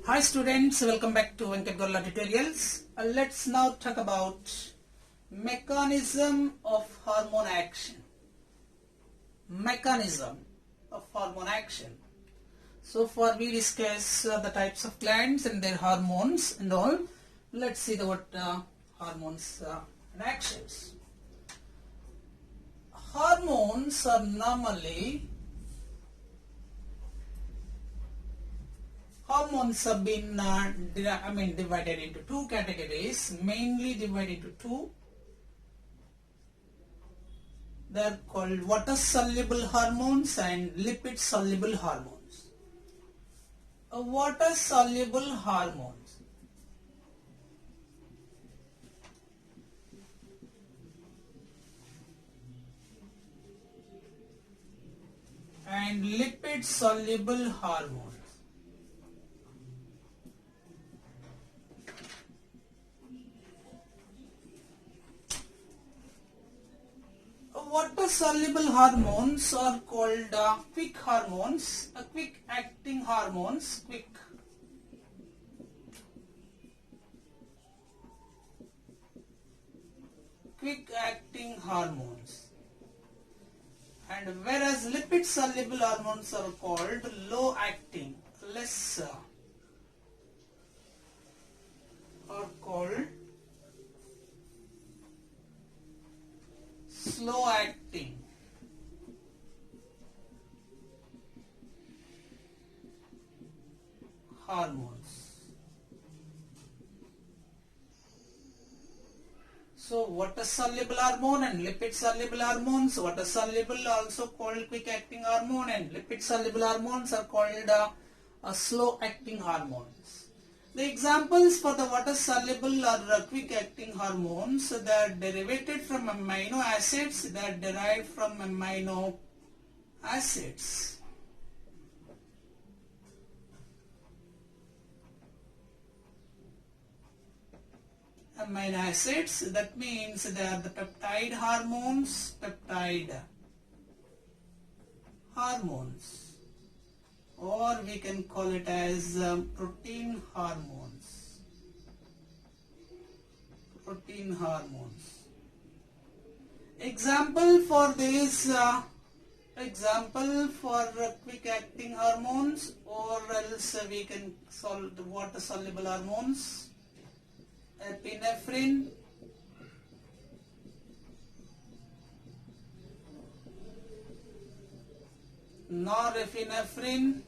Hi students, welcome back to Venkat Gorla Tutorials. Let's now talk about mechanism of hormone action. Mechanism of hormone action. So far we discuss the types of glands and their hormones and all. Let's see what hormones and actions. Hormones are normally Hormones have been divided into two categories, mainly divided into two. They are called water-soluble hormones and lipid-soluble hormones. Water-soluble hormones and lipid-soluble hormones. Water-soluble hormones are called quick hormones, quick-acting hormones, quick-acting hormones. And whereas lipid-soluble hormones are called low-acting, slow-acting. Hormones. So water-soluble hormone and lipid-soluble hormones. Water-soluble also called quick-acting hormone and lipid-soluble hormones are called slow-acting hormones. The examples for the water-soluble or quick-acting hormones that are derivated from amino acids, that are derived from amino acids. Amino acids, that means they are the peptide hormones, or we can call it as protein hormones. Example for this, quick acting hormones, or else we can solve the water soluble hormones. Epinephrine, norepinephrine,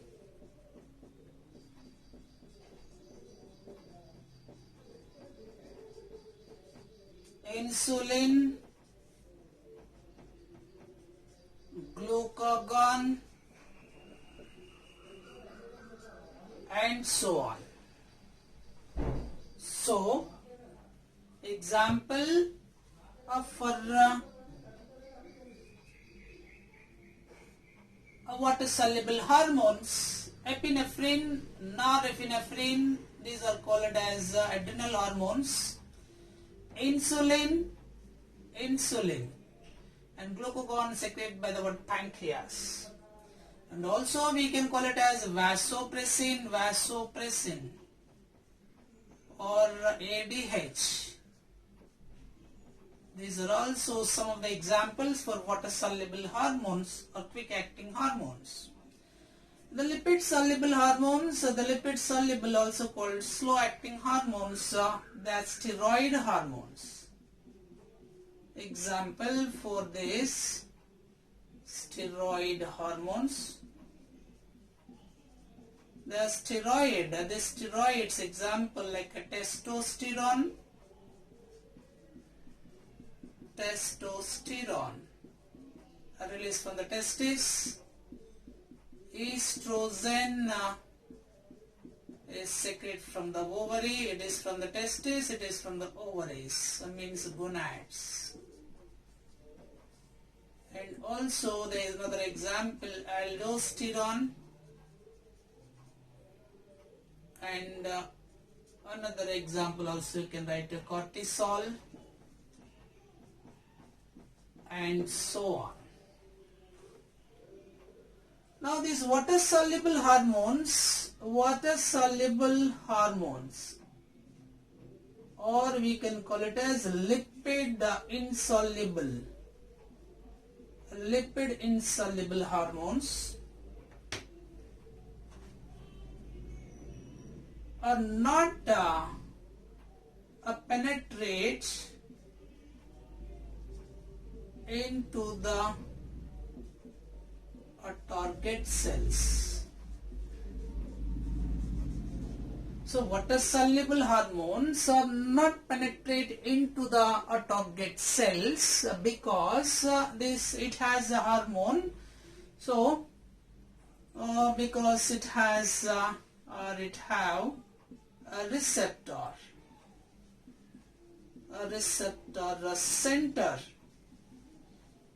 insulin, glucagon, and so on. So, example for water-soluble hormones, epinephrine, norepinephrine, these are called as adrenal hormones, insulin, and glucagon secreted by the pancreas. And also we can call it as vasopressin, or ADH. These are also some of the examples for water-soluble hormones or quick-acting hormones. The lipid-soluble hormones, the lipid-soluble also called slow-acting hormones, they are steroid hormones. Example for this, steroid hormones. The steroids example like a testosterone, released from the testis. Estrogen is secreted from the ovary. It is from the testis, it is from the ovaries, means gonads. And also there is another example, aldosterone, and another example also you can write cortisol, and so on. Now these water-soluble hormones, or we can call it as lipid insoluble hormones, are not penetrate into the target cells. So water-soluble hormones are not penetrate into the target cells because it has a hormone. So because it has it have a receptor, a center,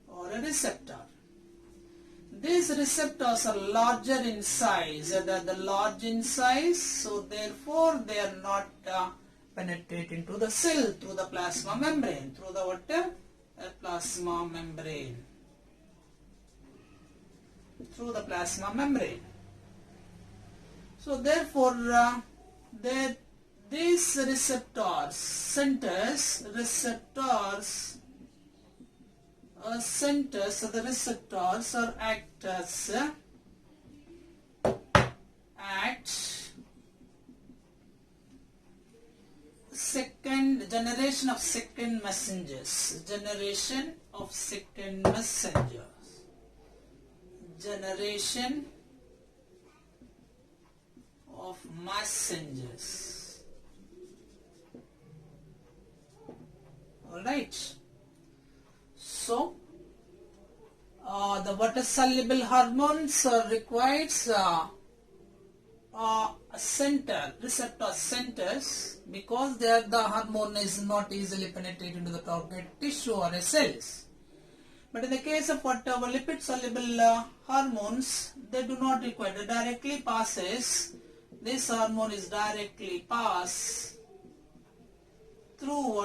or a receptor. These receptors are larger in size, the large in size, so therefore they are not penetrate into the cell through the plasma membrane, through the plasma membrane, So therefore these receptors, so the receptors are act second generation of messengers, generation of messengers. Alright. So, the water-soluble hormones requires receptor centers, because the hormone is not easily penetrated into the target tissue or cells. But in the case of whatever lipid-soluble hormones, they do not require. It directly passes. This hormone is directly pass through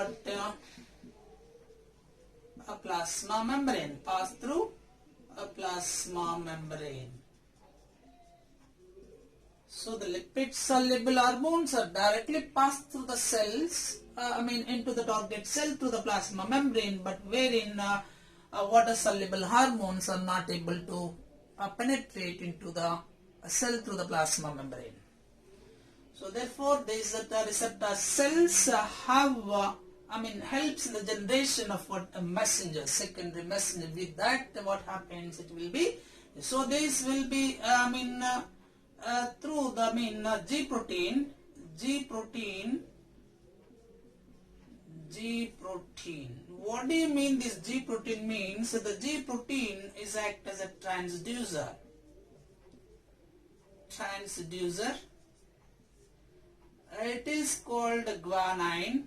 a plasma membrane. So the lipid-soluble hormones are directly passed through the cells, into the target cell through the plasma membrane, but wherein water-soluble hormones are not able to penetrate into the cell through the plasma membrane. So therefore these receptor cells helps in the generation of secondary messenger. With that, what happens? It will be, so this will be through the G protein. What do you mean this G protein means? So the G protein is act as a transducer. It is called guanine,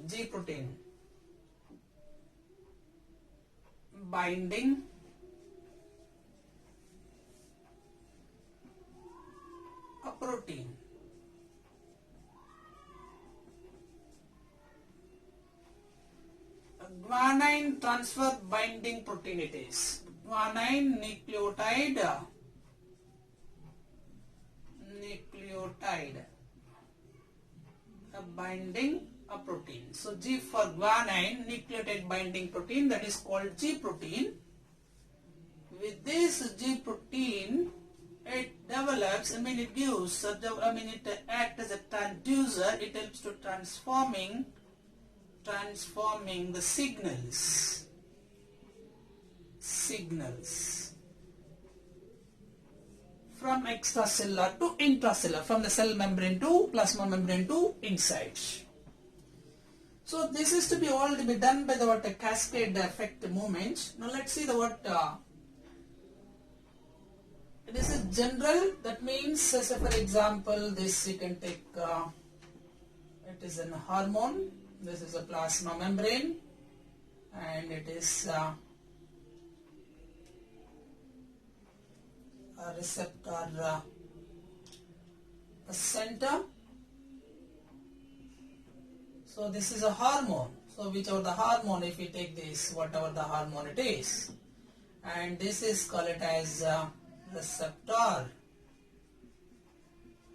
G protein, binding a protein. Guanine transfer binding protein it is. Guanine nucleotide binding a protein. So G for guanine, nucleotide binding protein, that is called G protein. With this G protein, it develops, it gives, it acts as a transducer. It helps to transforming the signals from extracellular to intracellular, from the cell membrane to plasma membrane to inside. So this is to be all to be done by the cascade effect movement. Now let's see this is general. That means, say for example, this you can take. It is a hormone. This is a plasma membrane, and it is a receptor center. So this is a hormone. So whichever the hormone, if we take this, whatever the hormone it is. and this is called it as receptor,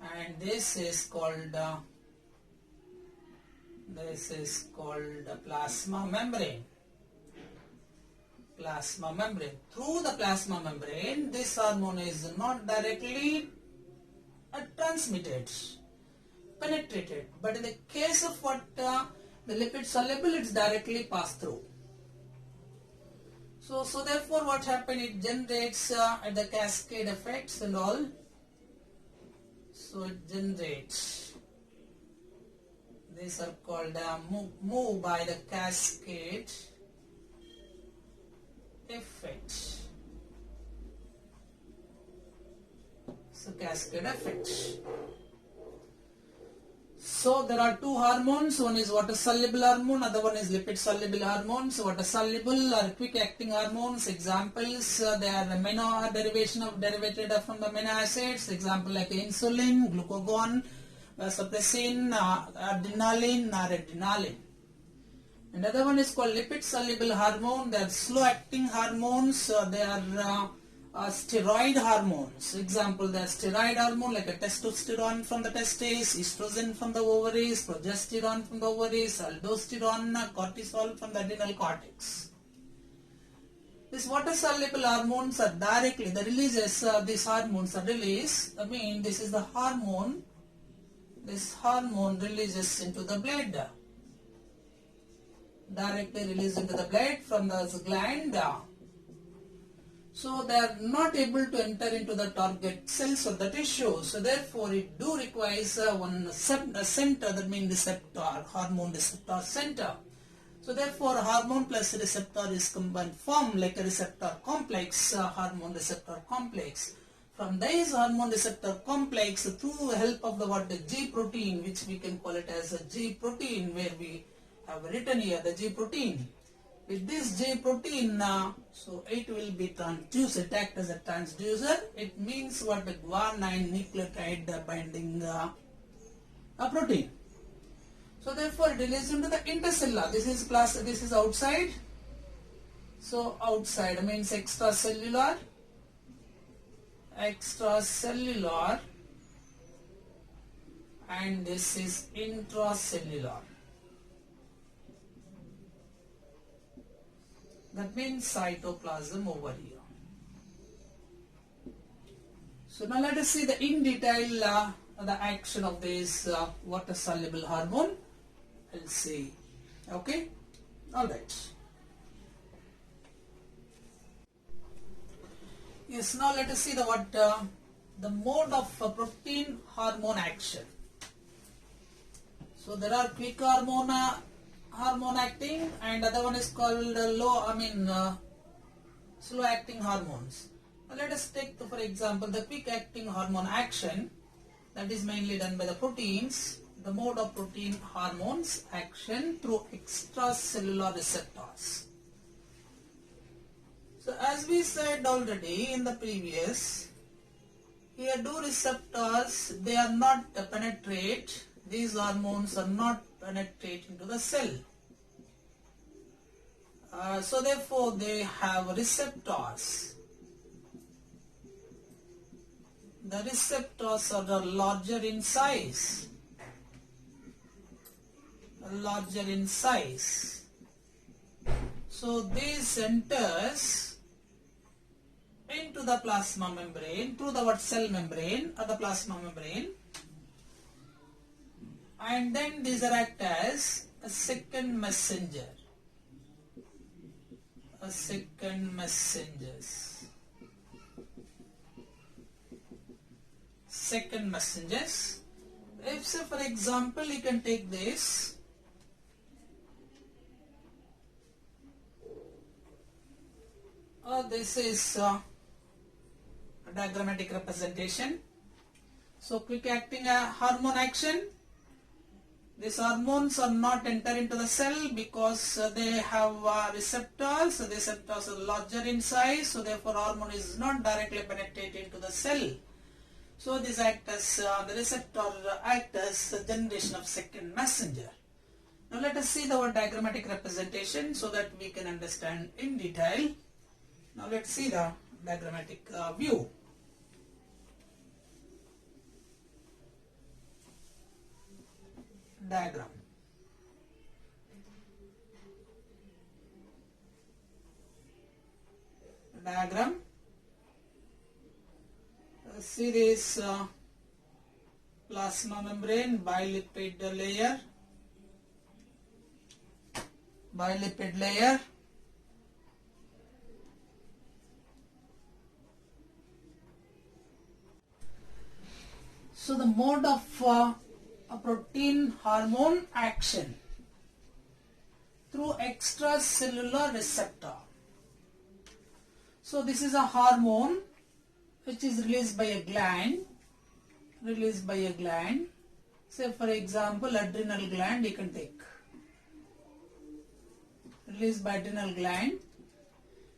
and this is called plasma membrane. Plasma membrane. Through the plasma membrane, this hormone is not directly transmitted, penetrated, but in the case of the lipid soluble, it's directly passed through. So therefore what happened, it generates the cascade effects and all. So it generates, these are called move by the cascade effect. So cascade effect. So there are two hormones, one is water soluble hormone, other one is lipid soluble hormone. So water soluble are quick acting hormones. Examples, they are amino derivated from the amino acids. Example like insulin, glucagon, vasopressin, adrenaline, noradrenaline. Another one is called lipid soluble hormone. They are slow acting hormones. They are steroid hormones. Example, the steroid hormone like a testosterone from the testes, estrogen from the ovaries, progesterone from the ovaries, aldosterone, cortisol from the adrenal cortex. These water soluble hormones are directly, the releases, these hormones are released. I mean, this is the hormone. This hormone releases into the blood. Directly released into the blood from the gland. So they are not able to enter into the target cells or the tissue. So therefore it do requires one center, that means receptor, hormone receptor center. So therefore hormone plus receptor is combined, form like a receptor complex, hormone receptor complex. From this hormone receptor complex, through help of the G protein, which we can call it as a G protein, where we have written here the G protein. With this G protein, so it will be transduced, it acts as a transducer. It means what, the guanine nucleotide binding protein. So therefore it releases into the intercellular. This is plus, this is outside. So outside means extracellular, and this is intracellular. That means cytoplasm over here. So now let us see in detail the action of this water soluble hormone. We'll see. Okay? Alright. Yes, now let us see the mode of protein hormone action. So there are quick hormone acting, and other one is called slow acting hormones. Now let us take for example the quick acting hormone action, that is mainly done by the proteins. The mode of protein hormones action through extracellular receptors. So as we said already in the previous, here do receptors, they are not penetrate, these hormones are not penetrate into the cell. So therefore they have receptors. The receptors are larger in size. So this enters into the plasma membrane through the cell membrane or the plasma membrane, and then these are act as a second messenger. Second messengers. If say for example you can take this. This is a diagrammatic representation. So quick acting hormone action. These hormones are not enter into the cell because they have receptors. The receptors are larger in size, so therefore hormone is not directly penetrated into the cell. So this act as the receptor act as the generation of second messenger. Now let us see the diagrammatic representation so that we can understand in detail. Now let's see the diagrammatic view. Diagram. See this plasma membrane, bilipid layer. So the mode of a protein hormone action through extracellular receptor. So this is a hormone which is released by a gland. Say for example adrenal gland you can take. Released by adrenal gland.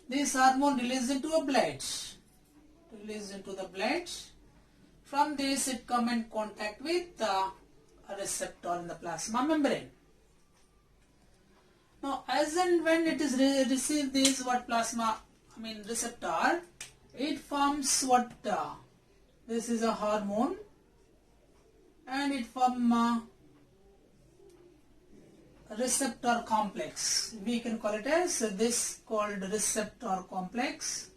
This hormone released into a blood. From this it come in contact with a receptor in the plasma membrane. Now as and when it is received this receptor, it forms what? This is a hormone and it forms a receptor complex. We can call it as this called receptor complex.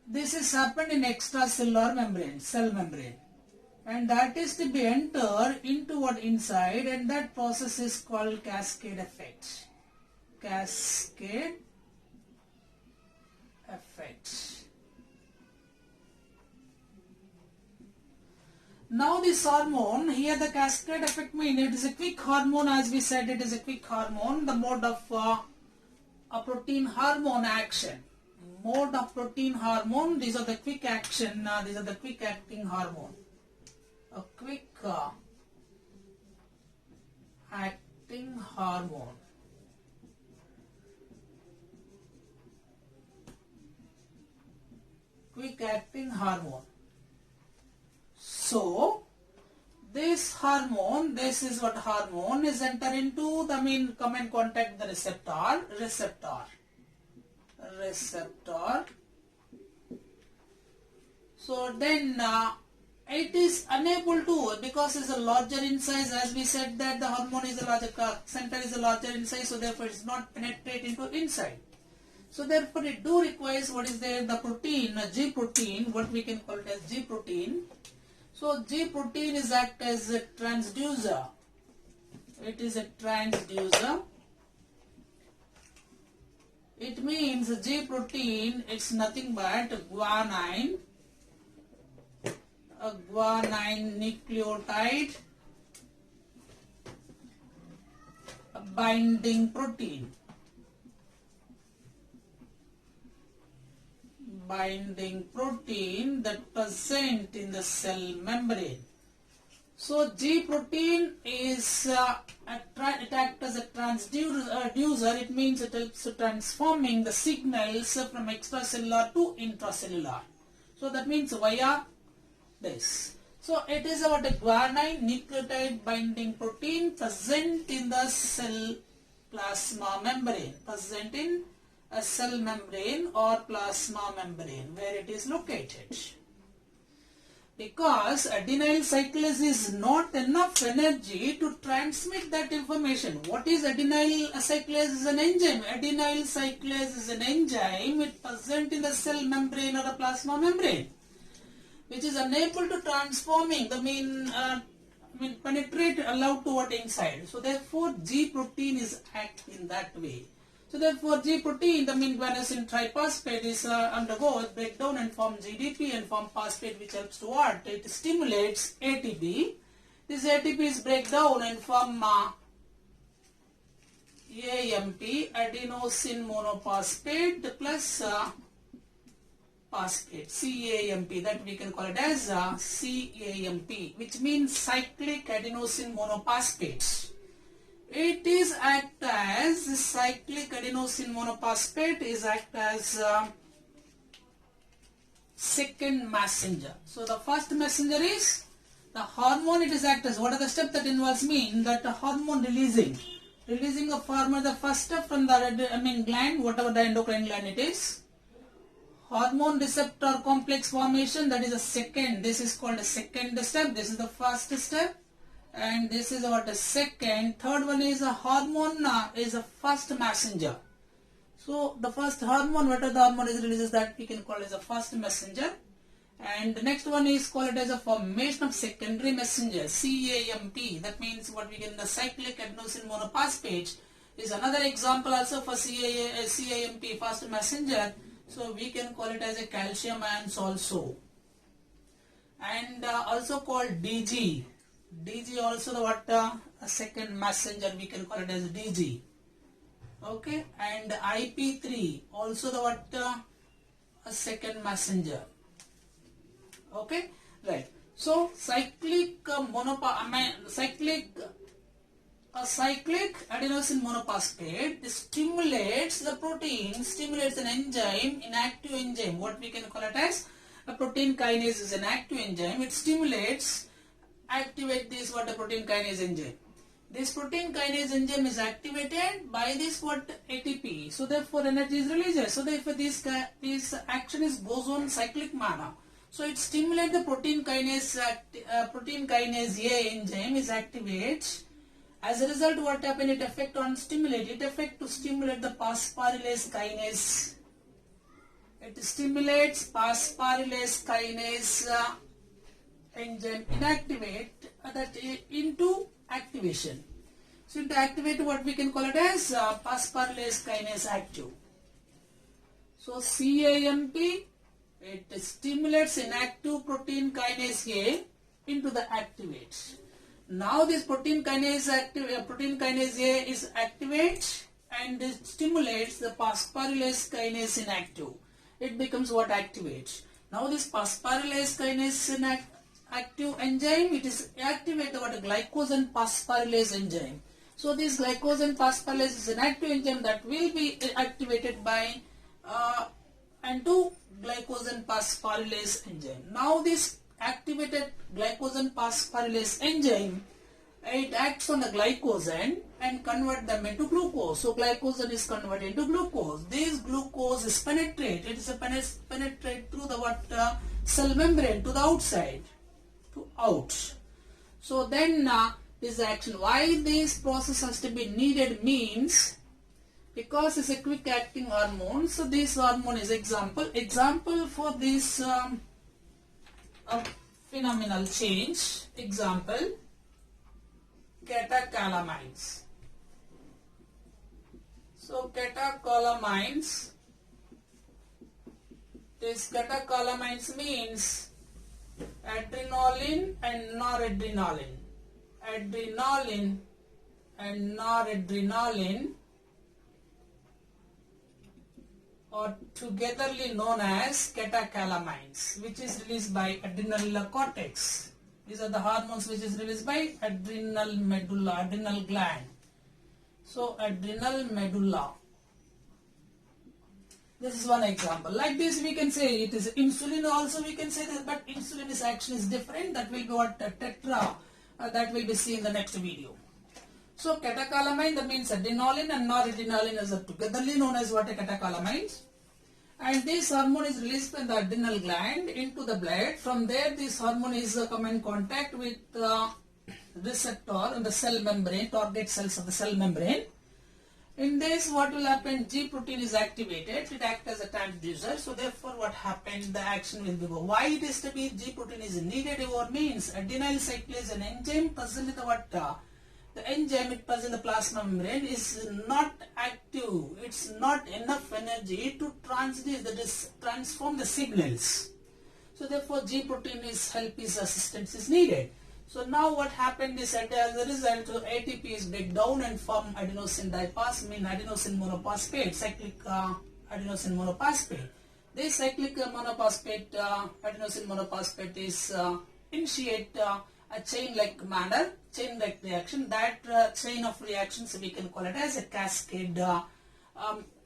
This is happened in extracellular membrane, cell membrane, and that is to be entered into what inside, and that process is called cascade effect. Now this hormone, here the cascade effect means it is a quick hormone, as we said it is a quick hormone, the mode of a protein hormone action. Mode of protein hormone, these are the quick action, these are the quick acting hormone. A quick acting hormone. So this hormone, this is what hormone is enter into the come in contact the receptor. So then it is unable to, because it's a larger in size, as we said that the hormone is a larger, center is a larger in size, so therefore it is not penetrate into inside. So therefore it do requires what is there, the protein, G protein, what we can call it as G protein. So G protein is act as a transducer. It is a transducer. It means G protein, it's nothing but guanine, a guanine nucleotide, a binding protein. That present in the cell membrane. So G protein is it acts as a transducer. It means it helps transforming the signals from extracellular to intracellular. So that means via this. So it is about a guanine nucleotide binding protein present in the cell plasma membrane. Present in a cell membrane or plasma membrane where it is located. Because adenyl cyclase is not enough energy to transmit that information. What is adenyl cyclase? Is an enzyme. Adenyl cyclase is an enzyme it present in the cell membrane or a plasma membrane, which is unable to transforming penetrate allowed toward inside. So therefore G protein is act in that way. So therefore G protein, the guanosine triphosphate is undergoes breakdown and form GDP and form phosphate, which helps to what? It stimulates ATP. This ATP is breakdown and form AMP, adenosine monophosphate plus phosphate, CAMP, that we can call it as CAMP, which means cyclic adenosine monophosphate. It is act as cyclic adenosine monophosphate is act as second messenger. So the first messenger is The hormone it is acts. What are the steps that involves mean that the hormone releasing of hormone, the first step from the gland, whatever the endocrine gland it is. Hormone receptor complex formation, that is a second. This is called a second step. This is the first step, and this is what a second. Third one is a hormone is a first messenger. So the first hormone, whatever the hormone is releases, that we can call as a first messenger. And the next one is called as a formation of secondary messenger, CAMP. That means what we get in the cyclic adenosine monophosphate is another example also for CAMP, first messenger. So we can call it as a calcium ions also. And also called DG. DG also the a second messenger, we can call it as DG. Okay, and IP3 also the a second messenger. Okay, right. So cyclic cyclic adenosine monophosphate stimulates the protein, stimulates an enzyme, inactive enzyme. What we can call it as a protein kinase is an active enzyme. It stimulates, activate this a protein kinase enzyme. This protein kinase enzyme is activated by this ATP. So therefore energy is released. So therefore this action goes on cyclic manner. So it stimulates the protein kinase A enzyme is activated. As a result, what happens? It affect on stimulate. It affect to stimulate the phosphorylase kinase. It stimulates phosphorylase kinase enzyme inactivate that into activation. So to activate what we can call it as phosphorylase kinase active. So CAMP, it stimulates inactive protein kinase A into the activate. Now this protein kinase A is activate and it stimulates the phosphorylase kinase inactive. It becomes what activates. Now this phosphorylase kinase active enzyme, it is activate the glycogen phosphorylase enzyme. So this glycogen phosphorylase is an active enzyme that will be activated by glycogen phosphorylase enzyme. Now this activated glycogen phosphorylase enzyme, it acts on the glycogen and convert them into glucose. So glycogen is converted into glucose. This glucose is penetrate. It is penetrate through the cell membrane to the outside, to out. So then this action, why this process has to be needed means because it's a quick acting hormone. So this hormone is example for this phenomenal change. Example, catecholamines. So catecholamines, this catecholamines means adrenaline and noradrenaline. Adrenaline and noradrenaline are togetherly known as catecholamines, which is released by adrenal cortex. These are the hormones which is released by adrenal medulla, adrenal gland. So adrenal medulla. This is one example. Like this we can say it is insulin also we can say that, but insulin is action is different. That will be what tetra, that will be seen in the next video. So catecholamine, that means adrenaline and noradrenaline is togetherly known as what a catecholamines. And this hormone is released from the adrenal gland into the blood. From there this hormone is come in contact with receptor in the cell membrane, target cells of the cell membrane. In this what will happen, G protein is activated, it acts as a transducer. So therefore what happened, the action will be go. Why it is to be G protein is needed or means adenyl cyclase an enzyme present in the enzyme it present in the plasma membrane is not active. It's not enough energy to transform the signals. So therefore G protein is help, is assistance is needed. So now what happened is that as a result ATP is break down and form adenosine diphosphate, adenosine monophosphate, cyclic adenosine monophosphate. This cyclic monophosphate, adenosine monophosphate is initiate a chain-like manner, chain-like reaction. That chain of reactions we can call it as a cascade.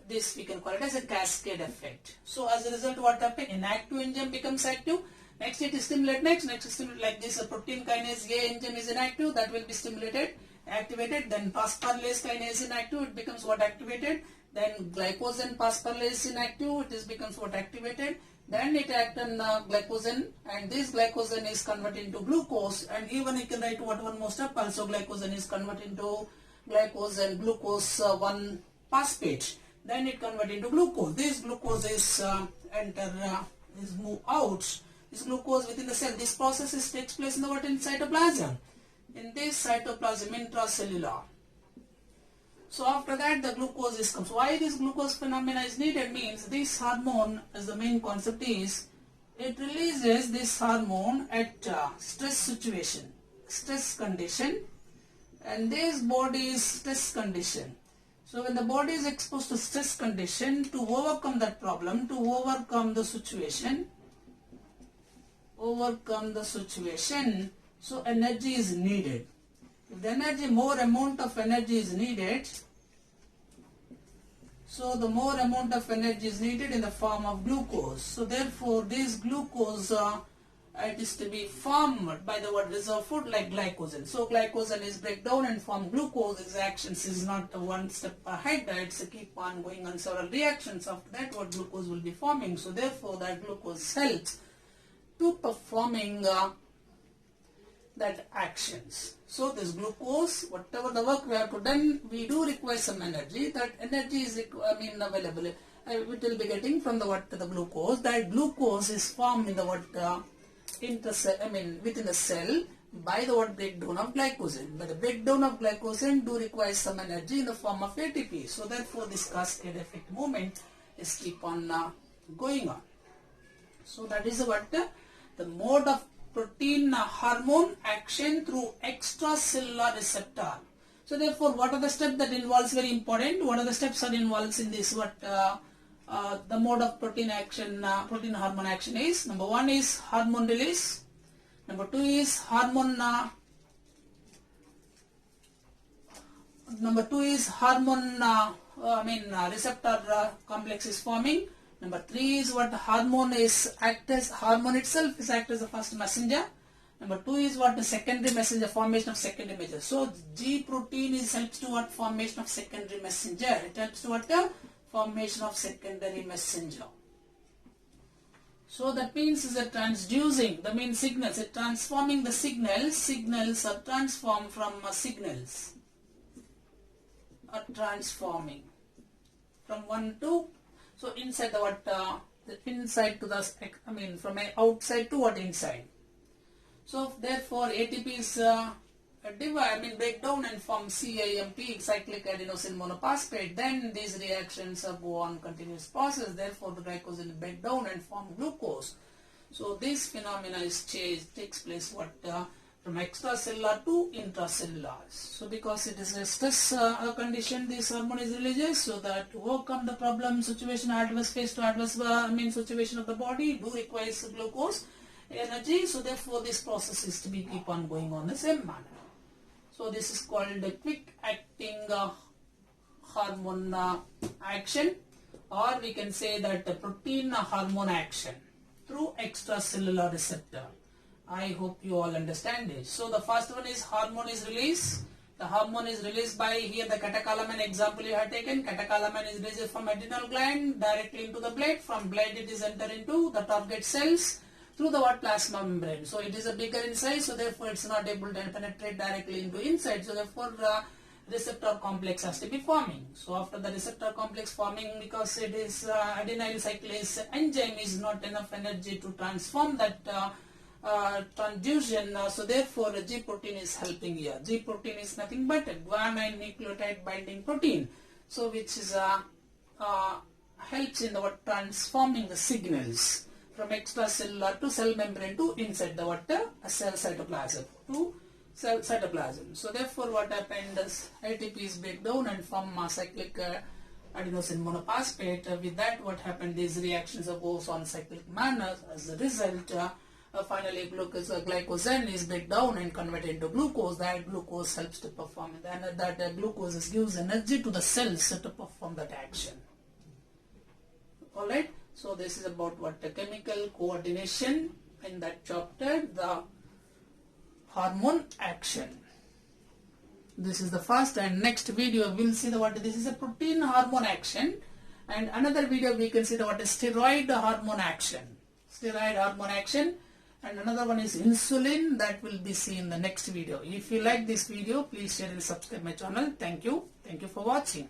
This we can call it as a cascade effect. So as a result, what happens? Inactive enzyme becomes active. Next it is stimulate next stimulate like this protein kinase A enzyme is inactive, that will be stimulated, activated. Then phosphorylase kinase inactive, it becomes what activated. Then glycogen phosphorylase inactive, it is becomes what activated. Then it acts on glycogen, and this glycogen is converted into glucose, and even you can write what one more step also, glycogen is converted into glucose 1 phosphate. Then it converted into glucose. This glucose is is move out. This glucose within the cell. This process takes place in the what, in cytoplasm. In this cytoplasm intracellular. So after that the glucose is comes. Why this glucose phenomena is needed means this hormone, as the main concept is, it releases this hormone at stress situation, stress condition, and this body is stress condition. So when the body is exposed to stress condition, to overcome that problem, to overcome the situation, so energy is needed. If the energy, more amount of energy is needed, so the more amount of energy is needed in the form of glucose. So therefore this glucose it is to be formed by the what, reserve food like glycogen. So glycogen is break down and form glucose. Its actions is not one step ahead, it's a keep on going on several reactions. After that what glucose will be forming. So therefore that glucose helps to performing that actions. So this glucose, whatever the work we have to done, we do require some energy. That energy is available. It will be getting from the what, the glucose. That glucose is formed in the what, within the cell by the what, breakdown of glycogen. But the breakdown of glycogen do require some energy in the form of ATP. So therefore this cascade effect movement is keep on going on. So that is what the mode of protein hormone action through extracellular receptor. So therefore what are the steps that involves, very important, what are the steps that involves in this, what the mode of protein action, protein hormone action is. Number 1 is hormone release. Number 2 is hormone receptor complex is forming. Number 3 is what, hormone itself is act as the first messenger. Number 2 is what, the secondary messenger, formation of secondary messenger. So G protein helps to what, formation of secondary messenger. It helps to what, the formation of secondary messenger. So that means is a transducing, the main signals, it transforming the signals. Signals are transformed from signals. Are transforming from one to, so inside the what, the inside to the, from outside to what, inside. So therefore ATP is break down and form CAMP, cyclic adenosine monophosphate. Then these reactions go on continuous process. Therefore the glycogen break down and form glucose. So this phenomena is takes place what, from extracellular to intracellular. So because it is a stress condition, this hormone is released, so that to overcome the problem situation, adverse phase to adverse situation of the body do requires glucose energy. So therefore this process is to be keep on going on the same manner. So this is called the quick acting hormone action, or we can say that the protein hormone action through extracellular receptor. I hope you all understand it. So the first one is hormone is released. The hormone is released by, here the catecholamine example you have taken. Catecholamine is released from adrenal gland directly into the blood. From blood it is enter into the target cells through the what, plasma membrane. So it is a bigger in size, so therefore it's not able to penetrate directly into inside. So therefore receptor complex has to be forming. So after the receptor complex forming, because it is adenyl cyclase enzyme is not enough energy to transform that transduction, so therefore G protein is helping here. G protein is nothing but a guanine nucleotide binding protein, so which is helps in the what, transforming the signals from extracellular to cell membrane to inside the what, cell cytoplasm to cell cytoplasm. So therefore what happened is ATP is break down and form cyclic adenosine monophosphate. With that what happened, these reactions goes on cyclic manner. As a result finally glycogen is break down and converted into glucose. That glucose helps to perform, and that glucose gives energy to the cells to perform that action. Alright, so this is about what, the chemical coordination in that chapter, the hormone action. This is the first, and next video we will see what this is a protein hormone action, and another video we can see what is steroid hormone action. Steroid hormone action, and another one is insulin, that will be seen in the next video. If you like this video, please share and subscribe my channel. Thank you. Thank you for watching.